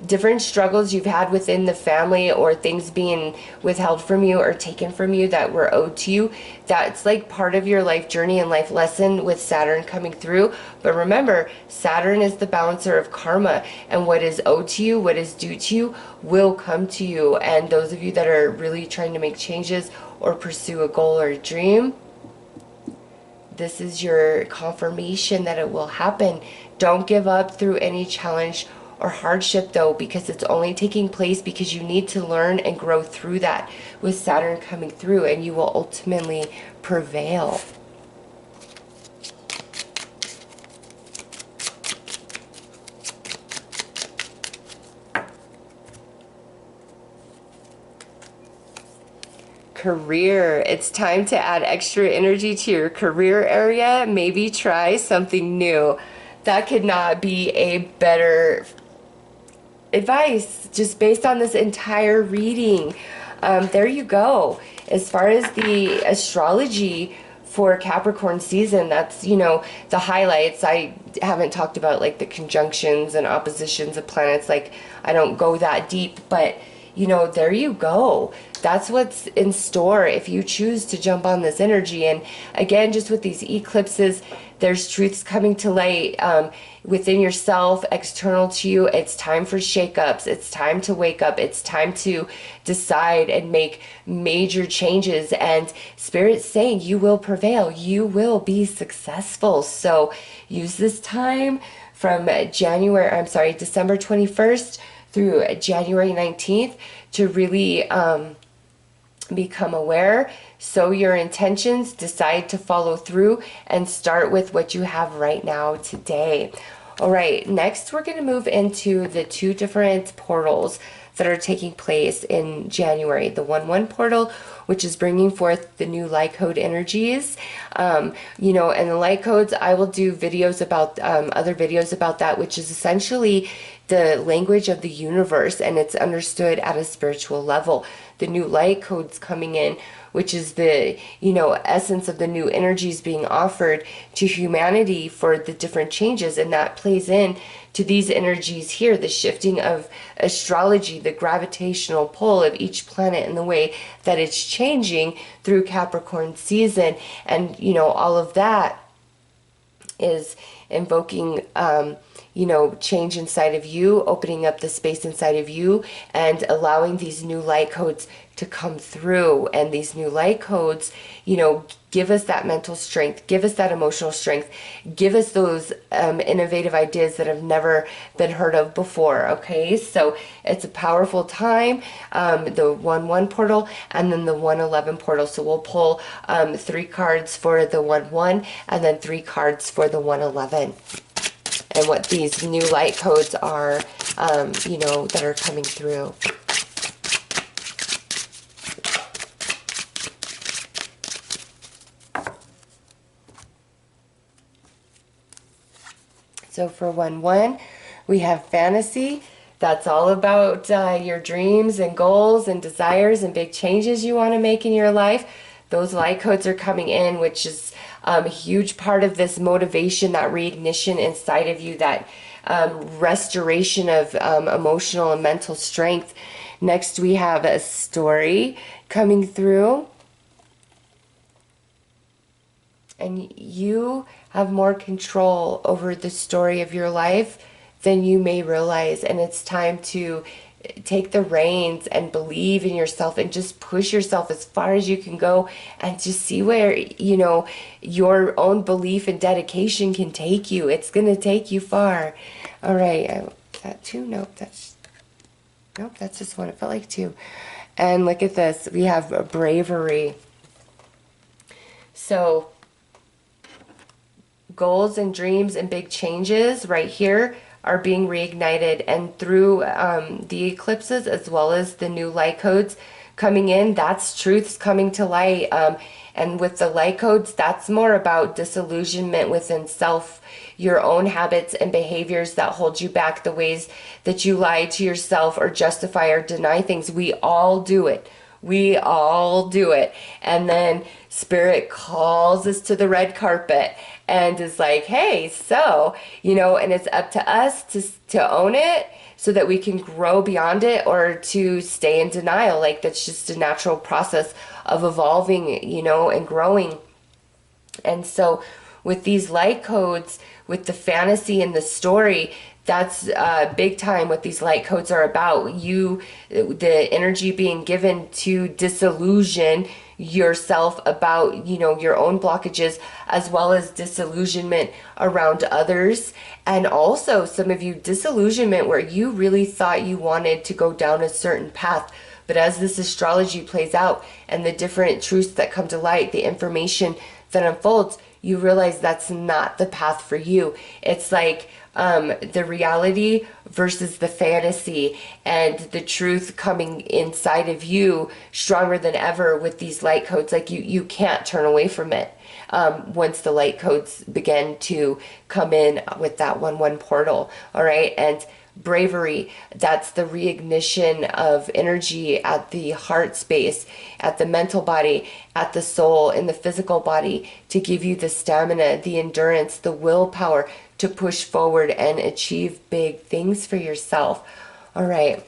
Different struggles you've had within the family, or things being withheld from you or taken from you that were owed to you, that's like part of your life journey and life lesson with Saturn coming through. But remember, Saturn is the balancer of karma, and what is owed to you, what is due to you, will come to you. And those of you that are really trying to make changes or pursue a goal or a dream, this is your confirmation that it will happen. Don't give up through any challenge or hardship, though, because it's only taking place because you need to learn and grow through that with Saturn coming through, and you will ultimately prevail. Career. It's time to add extra energy to your career area. Maybe try something new. That could not be a better advice, just based on this entire reading. There you go. As far as the astrology for Capricorn season, that's, you know, the highlights. I haven't talked about like the conjunctions and oppositions of planets. Like, I don't go that deep, but you know, there you go. That's what's in store if you choose to jump on this energy. And again, just with these eclipses, there's truths coming to light within yourself, external to you. It's time for shakeups. It's time to wake up. It's time to decide and make major changes. And Spirit's saying you will prevail. You will be successful. So use this time from December 21st through January 19th to really become aware, sow your intentions, decide to follow through, and start with what you have right now today. All right, next we're going to move into the two different portals that are taking place in January. The 1-1 portal, which is bringing forth the new light code energies. You know, and the light codes, I will do videos about, other videos about that, which is essentially the language of the universe, and it's understood at a spiritual level. The new light codes coming in, which is the, you know, essence of the new energies being offered to humanity for the different changes. And that plays in to these energies here, the shifting of astrology, the gravitational pull of each planet and the way that it's changing through Capricorn season. And, you know, all of that is invoking, change inside of you, opening up the space inside of you, and allowing these new light codes to come through. And these new light codes, give us that mental strength, give us that emotional strength, give us those innovative ideas that have never been heard of before. Okay, so it's a powerful time, the 1-1 portal and then the 1-11 portal. So we'll pull 3 cards for the 1-1 and then 3 cards for the 1-11. And what these new light codes are, that are coming through. So for 1-1, we have fantasy. That's all about your dreams and goals and desires and big changes you want to make in your life. Those light codes are coming in, which is a huge part of this motivation, that reignition inside of you, that restoration of emotional and mental strength. Next, we have a story coming through. And you have more control over the story of your life than you may realize. And it's time to take the reins and believe in yourself and just push yourself as far as you can go and just see where, your own belief and dedication can take you. It's going to take you far. All right. That 2? Nope, that's just one. It felt like 2. And look at this. We have bravery. So goals and dreams and big changes right here are being reignited, and through the eclipses as well as the new light codes coming in, that's truths coming to light. And with the light codes, that's more about disillusionment within self, your own habits and behaviors that hold you back, the ways that you lie to yourself or justify or deny things. We all do it. We all do it. And then Spirit calls us to the red carpet and is like, hey, so, and it's up to us to own it so that we can grow beyond it, or to stay in denial. Like, that's just a natural process of evolving, and growing. And so with these light codes, with the fantasy and the story, that's big time what these light codes are about. The energy being given to disillusion yourself about, your own blockages, as well as disillusionment around others. And also some of you, disillusionment where you really thought you wanted to go down a certain path. But as this astrology plays out and the different truths that come to light, the information that unfolds, you realize that's not the path for you. It's like the reality versus the fantasy, and the truth coming inside of you stronger than ever with these light codes. Like you can't turn away from it once the light codes begin to come in with that 1-1 portal. All right. And bravery, that's the reignition of energy at the heart space, at the mental body, at the soul, in the physical body, to give you the stamina, the endurance, the willpower to push forward and achieve big things for yourself. All right,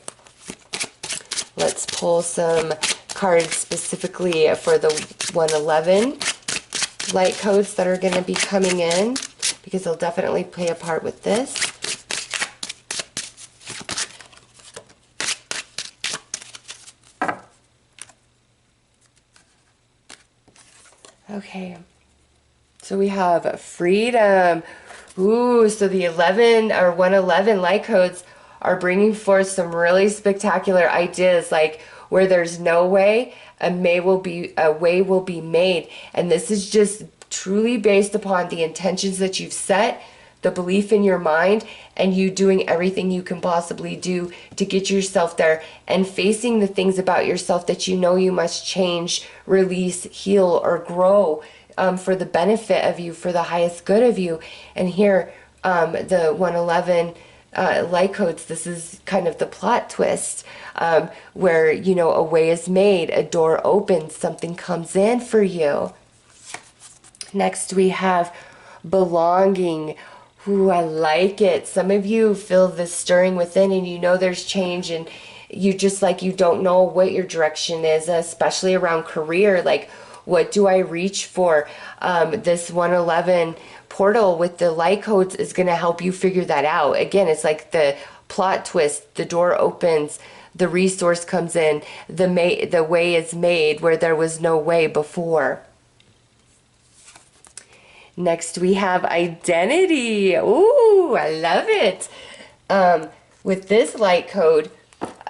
let's pull some cards specifically for the 111 light codes that are going to be coming in, because they'll definitely play a part with this. Okay, so we have freedom. Ooh, so the 11 or 111 light codes are bringing forth some really spectacular ideas, like where there's no way, a way will be made. And this is just truly based upon the intentions that you've set, the belief in your mind, and you doing everything you can possibly do to get yourself there, and facing the things about yourself that you must change, release, heal, or grow for the benefit of you, for the highest good of you. And here, the 111 light codes, this is kind of the plot twist, where, a way is made, a door opens, something comes in for you. Next, we have belonging. Ooh, I like it. Some of you feel this stirring within, and there's change, and you don't know what your direction is, especially around career. Like, What do I reach for? This 111 portal with the light codes is going to help you figure that out. Again, it's like the plot twist. The door opens, the resource comes in, the way is made where there was no way before. Next we have identity. Ooh, I love it. With this light code,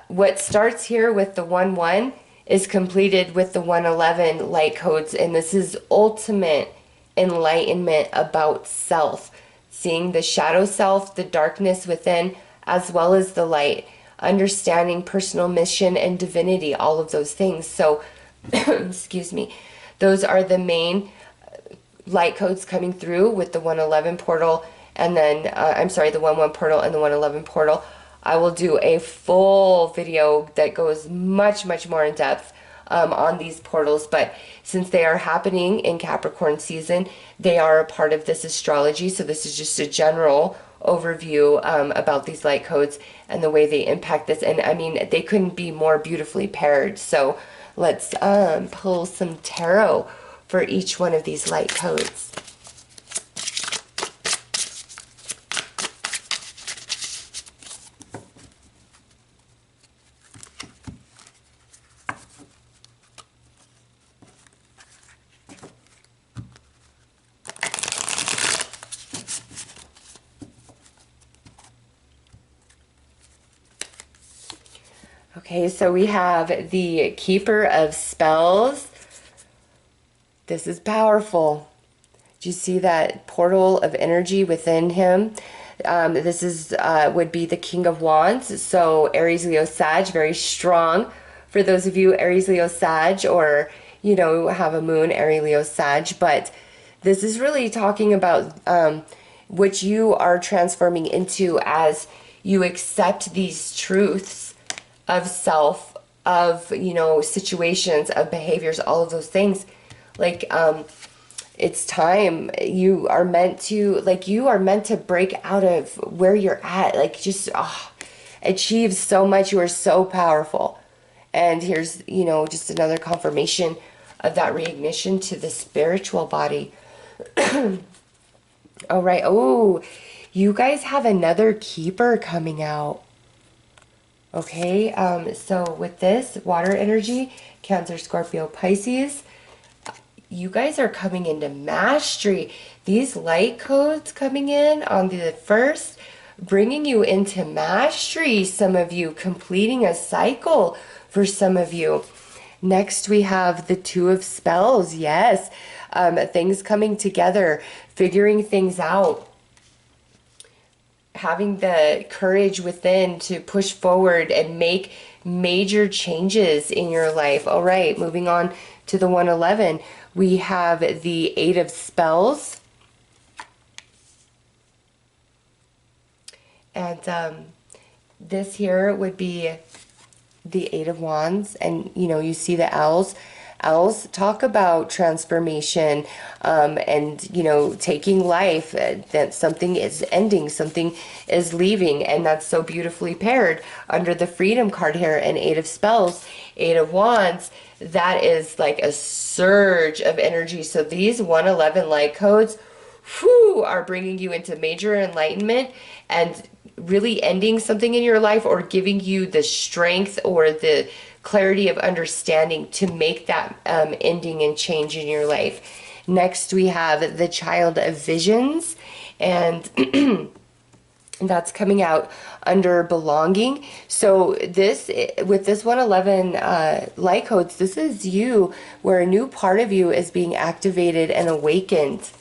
what starts here with the 1-1 is completed with the 111 light codes, and this is ultimate enlightenment about self, seeing the shadow self, the darkness within, as well as the light, understanding personal mission and divinity, all of those things. So excuse me, those are the main light codes coming through with the 111 portal, and then I'm sorry, the 1-1 portal and the 111 portal. I will do a full video that goes much more in depth on these portals, but since they are happening in Capricorn season, they are a part of this astrology. So this is just a general overview about these light codes and the way they impact this. And I mean, they couldn't be more beautifully paired. So let's pull some tarot for each one of these light codes. Okay, so we have the Keeper of Spells. This is powerful. Do you see that portal of energy within him? This is would be the King of Wands. So Aries, Leo, Sag, very strong. For those of you Aries, Leo, Sag, or you know, have a moon Aries, Leo, Sag. But this is really talking about what you are transforming into as you accept these truths of self, of, you know, situations, of behaviors, all of those things. Like, it's time. You are meant to, like, you are meant to break out of where you're at. Like, just achieve so much. You are so powerful. And here's, you know, just another confirmation of that reignition to the spiritual body. All right. Oh, you guys have another keeper coming out. Okay, so with this water energy, Cancer, Scorpio, Pisces, you guys are coming into mastery. These light codes coming in on the 1st, bringing you into mastery. Some of you completing a cycle for some of you. Next, we have the Two of Spells. Yes, things coming together, figuring things out. Having the courage within to push forward and make major changes in your life. All right, moving on to the 111. We have the Eight of Spells. And this here would be the Eight of Wands. And, you know, you see the owls. Owls talk about transformation and, you know, taking life, that something is ending, something is leaving, and that's so beautifully paired under the Freedom card here. And Eight of Spells, Eight of Wands, that is like a surge of energy. So these 111 light codes, whew, are bringing you into major enlightenment and really ending something in your life, or giving you the strength or the clarity of understanding to make that ending and change in your life. Next, we have the Child of Visions, and that's coming out under belonging. So this, with this 111 light codes, this is you, where a new part of you is being activated and awakened,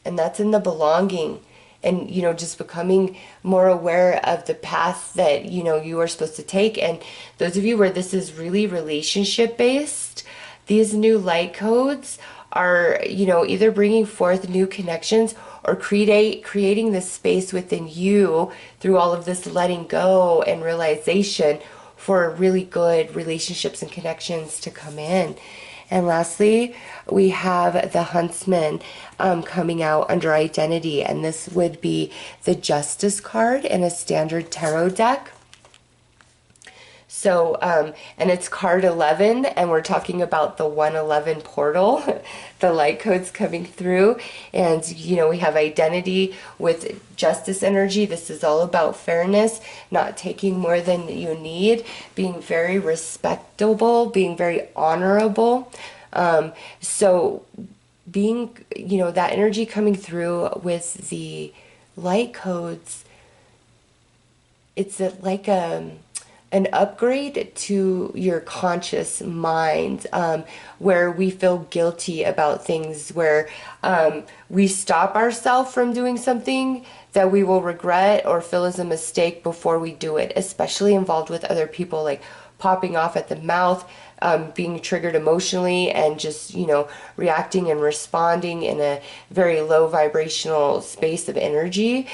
and that's in the belonging. And, you know, just becoming more aware of the path that, you know, you are supposed to take. And those of you where this is really relationship based, these new light codes are, you know, either bringing forth new connections or creating this space within you through all of this letting go and realization for really good relationships and connections to come in. And lastly, we have the Huntsman coming out under identity, and this would be the Justice card in a standard tarot deck. So, and it's card 11, and we're talking about the 111 portal, the light codes coming through. And, you know, we have identity with justice energy. This is all about fairness, not taking more than you need, being very respectable, being very honorable. So being, you know, that energy coming through with the light codes, it's like an upgrade to your conscious mind, where we feel guilty about things, where we stop ourselves from doing something that we will regret or feel is a mistake before we do it, especially involved with other people, like popping off at the mouth, being triggered emotionally, and just, you know, reacting and responding in a very low vibrational space of energy.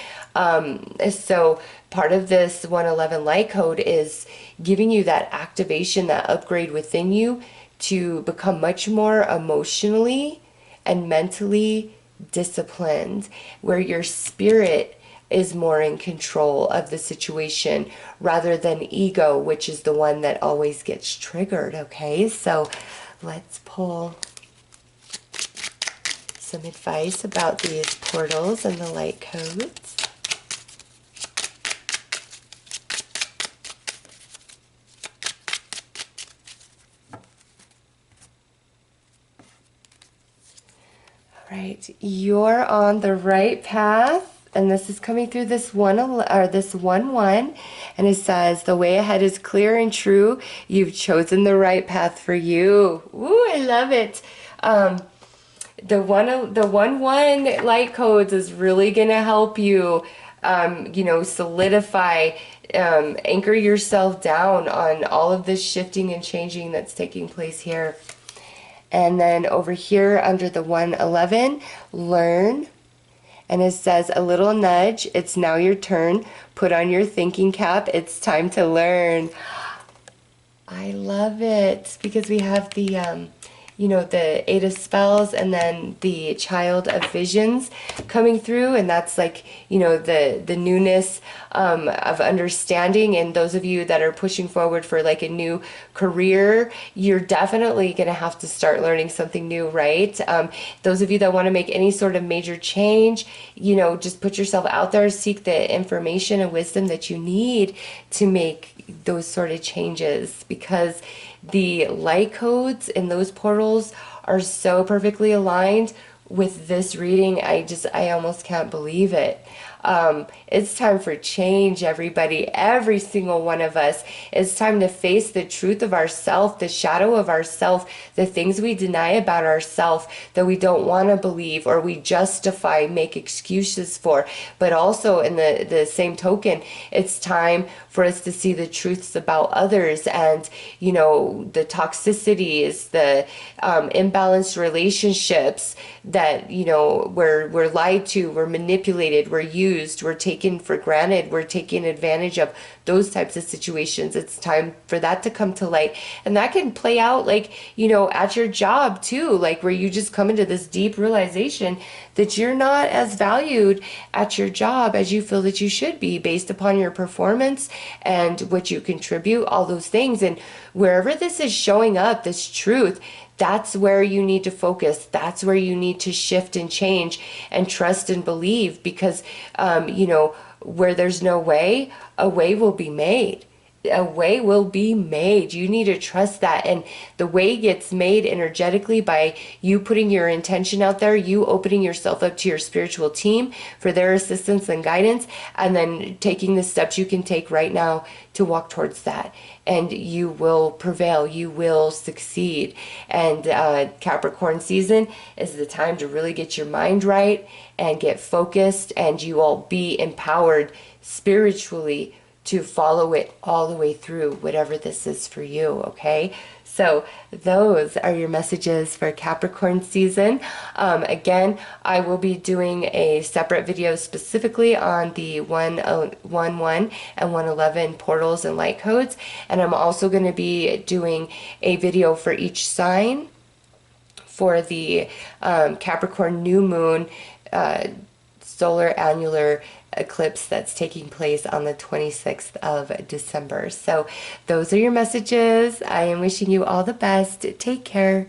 So part of this 111 light code is giving you that activation, that upgrade within you to become much more emotionally and mentally disciplined, where your spirit is more in control of the situation rather than ego, which is the one that always gets triggered. Okay, so let's pull some advice about these portals and the light codes. All right, you're on the right path. And this is coming through this this 1-1, and it says the way ahead is clear and true. You've chosen the right path for you. Ooh, I love it. The 1-1 light codes is really gonna help you, you know, solidify, anchor yourself down on all of this shifting and changing that's taking place here. And then over here under the 111, learn. And it says, a little nudge, it's now your turn. Put on your thinking cap, it's time to learn. I love it, because we have the, you know, the Eight of Spells and then the Child of Visions coming through. And that's like, you know, the newness of understanding. And those of you that are pushing forward for like a new career, you're definitely going to have to start learning something new, right? Those of you that want to make any sort of major change, you know, just put yourself out there, seek the information and wisdom that you need to make those sort of changes, because the light codes in those portals are so perfectly aligned with this reading. I almost can't believe it. It's time for change, everybody. Every single one of us. It's time to face the truth of ourself, the shadow of ourself, the things we deny about ourself that we don't want to believe or we justify, make excuses for. But also in the same token, it's time for us to see the truths about others, and, you know, the toxicities, the imbalanced relationships that, you know, we're lied to, we're manipulated, we're used, we're taken for granted, we're taken advantage of, those types of situations. It's time for that to come to light. And that can play out, like, you know, at your job too, like where you just come into this deep realization that you're not as valued at your job as you feel that you should be, based upon your performance and what you contribute, all those things. And wherever this is showing up, this truth, that's where you need to focus. That's where you need to shift and change and trust and believe, because, you know, where there's no way, a way will be made. A way will be made. You need to trust that. And the way gets made energetically by you putting your intention out there, you opening yourself up to your spiritual team for their assistance and guidance, and then taking the steps you can take right now to walk towards that. And you will prevail. You will succeed. And Capricorn season is the time to really get your mind right and get focused, and you will be empowered spiritually to follow it all the way through, whatever this is for you, okay? So those are your messages for Capricorn season. Again, I will be doing a separate video specifically on the 111 and 111 portals and light codes. And I'm also going to be doing a video for each sign for the Capricorn new moon solar annular eclipse that's taking place on the 26th of December. So those are your messages. I am wishing you all the best. Take care.